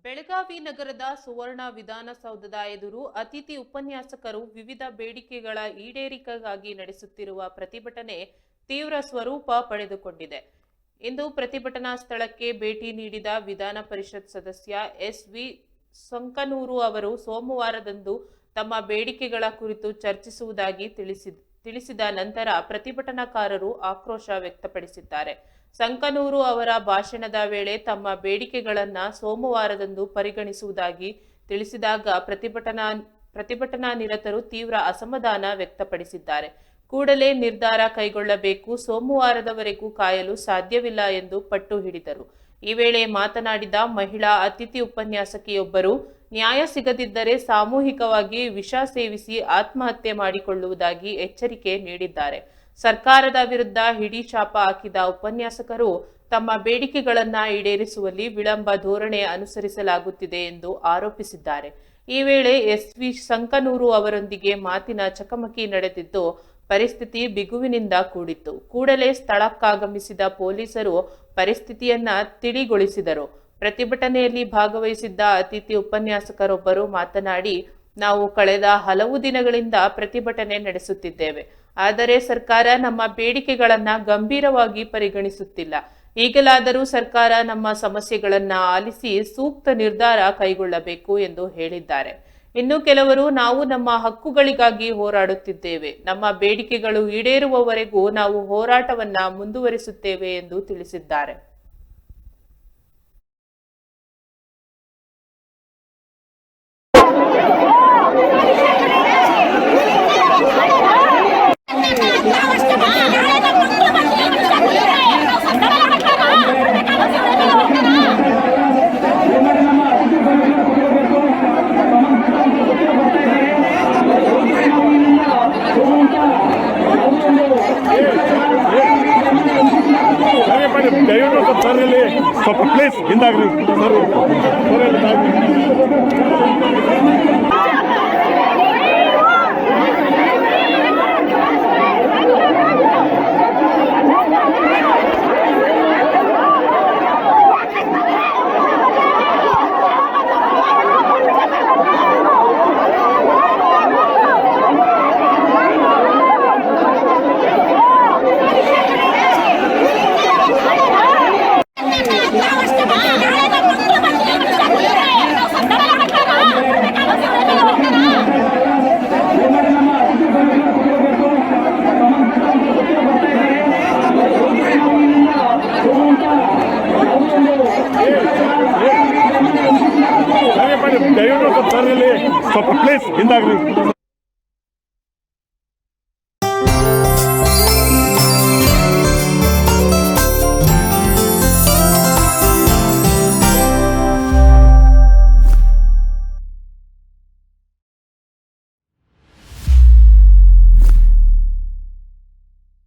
ಬೆಳಗಾವಿ ನಗರದ ಸುವರ್ಣ ವಿಧಾನಸೌಧದ ಎದುರು ಅತಿಥಿ ಉಪನ್ಯಾಸಕರು ವಿವಿಧ ಬೇಡಿಕೆಗಳ ಈಡೇರಿಕೆಗಾಗಿ ನಡೆಸುತ್ತಿರುವ ಪ್ರತಿಭಟನೆ ತೀವ್ರ ಸ್ವರೂಪ ಪಡೆದುಕೊಂಡಿದೆ. ಇಂದು ಪ್ರತಿಭಟನಾ ಸ್ಥಳಕ್ಕೆ ಭೇಟಿ ನೀಡಿದ ವಿಧಾನ ಪರಿಷತ್ ಸದಸ್ಯ ಎಸ್.ವಿ. ಸಂಕನೂರು ಅವರು ಸೋಮವಾರದಂದು ತಮ್ಮ ಬೇಡಿಕೆಗಳ ಕುರಿತು ಚರ್ಚಿಸುವುದಾಗಿ ತಿಳಿಸಿದ ನಂತರ ಪ್ರತಿಭಟನಾಕಾರರು ಆಕ್ರೋಶ ವ್ಯಕ್ತಪಡಿಸಿದ್ದಾರೆ. ಸಂಕನೂರು ಅವರ ಭಾಷಣದ ವೇಳೆ ತಮ್ಮ ಬೇಡಿಕೆಗಳನ್ನು ಸೋಮವಾರದಂದು ಪರಿಗಣಿಸುವುದಾಗಿ ತಿಳಿಸಿದಾಗ ಪ್ರತಿಭಟನಾ ನಿರತರು ತೀವ್ರ ಅಸಮಾಧಾನ ವ್ಯಕ್ತಪಡಿಸಿದ್ದಾರೆ. ಕೂಡಲೇ ನಿರ್ಧಾರ ಕೈಗೊಳ್ಳಬೇಕು, ಸೋಮವಾರದವರೆಗೂ ಕಾಯಲು ಸಾಧ್ಯವಿಲ್ಲ ಎಂದು ಪಟ್ಟು ಹಿಡಿದರು. ಈ ವೇಳೆ ಮಾತನಾಡಿದ ಮಹಿಳಾ ಅತಿಥಿ ಉಪನ್ಯಾಸಕಿಯೊಬ್ಬರು, ನ್ಯಾಯ ಸಿಗದಿದ್ದರೆ ಸಾಮೂಹಿಕವಾಗಿ ವಿಷ ಸೇವಿಸಿ ಆತ್ಮಹತ್ಯೆ ಮಾಡಿಕೊಳ್ಳುವುದಾಗಿ ಎಚ್ಚರಿಕೆ ನೀಡಿದ್ದಾರೆ. ಸರ್ಕಾರದ ವಿರುದ್ಧ ಹಿಡಿಶಾಪ ಹಾಕಿದ ಉಪನ್ಯಾಸಕರು ತಮ್ಮ ಬೇಡಿಕೆಗಳನ್ನು ಈಡೇರಿಸುವಲ್ಲಿ ವಿಳಂಬ ಧೋರಣೆ ಅನುಸರಿಸಲಾಗುತ್ತಿದೆ ಎಂದು ಆರೋಪಿಸಿದ್ದಾರೆ. ಈ ವೇಳೆ ಎಸ್.ವಿ. ಸಂಕನೂರು ಅವರೊಂದಿಗೆ ಮಾತಿನ ಚಕಮಕಿ ನಡೆದಿದ್ದು ಪರಿಸ್ಥಿತಿ ಬಿಗುವಿನಿಂದ ಕೂಡಿತ್ತು. ಕೂಡಲೇ ಸ್ಥಳಕ್ಕಾಗಮಿಸಿದ ಪೊಲೀಸರು ಪರಿಸ್ಥಿತಿಯನ್ನ ತಿಳಿಗೊಳಿಸಿದರು. ಪ್ರತಿಭಟನೆಯಲ್ಲಿ ಭಾಗವಹಿಸಿದ್ದ ಅತಿಥಿ ಉಪನ್ಯಾಸಕರೊಬ್ಬರು ಮಾತನಾಡಿ, ನಾವು ಕಳೆದ ಹಲವು ದಿನಗಳಿಂದ ಪ್ರತಿಭಟನೆ ನಡೆಸುತ್ತಿದ್ದೇವೆ. ಆದರೆ ಸರ್ಕಾರ ನಮ್ಮ ಬೇಡಿಕೆಗಳನ್ನ ಗಂಭೀರವಾಗಿ ಪರಿಗಣಿಸುತ್ತಿಲ್ಲ. ಈಗಲಾದರೂ ಸರ್ಕಾರ ನಮ್ಮ ಸಮಸ್ಯೆಗಳನ್ನ ಆಲಿಸಿ ಸೂಕ್ತ ನಿರ್ಧಾರ ಕೈಗೊಳ್ಳಬೇಕು ಎಂದು ಹೇಳಿದ್ದಾರೆ. ಇನ್ನು ಕೆಲವರು, ನಾವು ನಮ್ಮ ಹಕ್ಕುಗಳಿಗಾಗಿ ಹೋರಾಡುತ್ತಿದ್ದೇವೆ, ನಮ್ಮ ಬೇಡಿಕೆಗಳು ಈಡೇರುವವರೆಗೂ ನಾವು ಹೋರಾಟವನ್ನ ಮುಂದುವರಿಸುತ್ತೇವೆ ಎಂದು ತಿಳಿಸಿದ್ದಾರೆ. ಪ್ಲೇಸ್ ಹಿಂದಾಗ್ರಿ ಸರ್. ಪ್ಲೇಸ್ ಹಿಂದಾಗ್ರಿ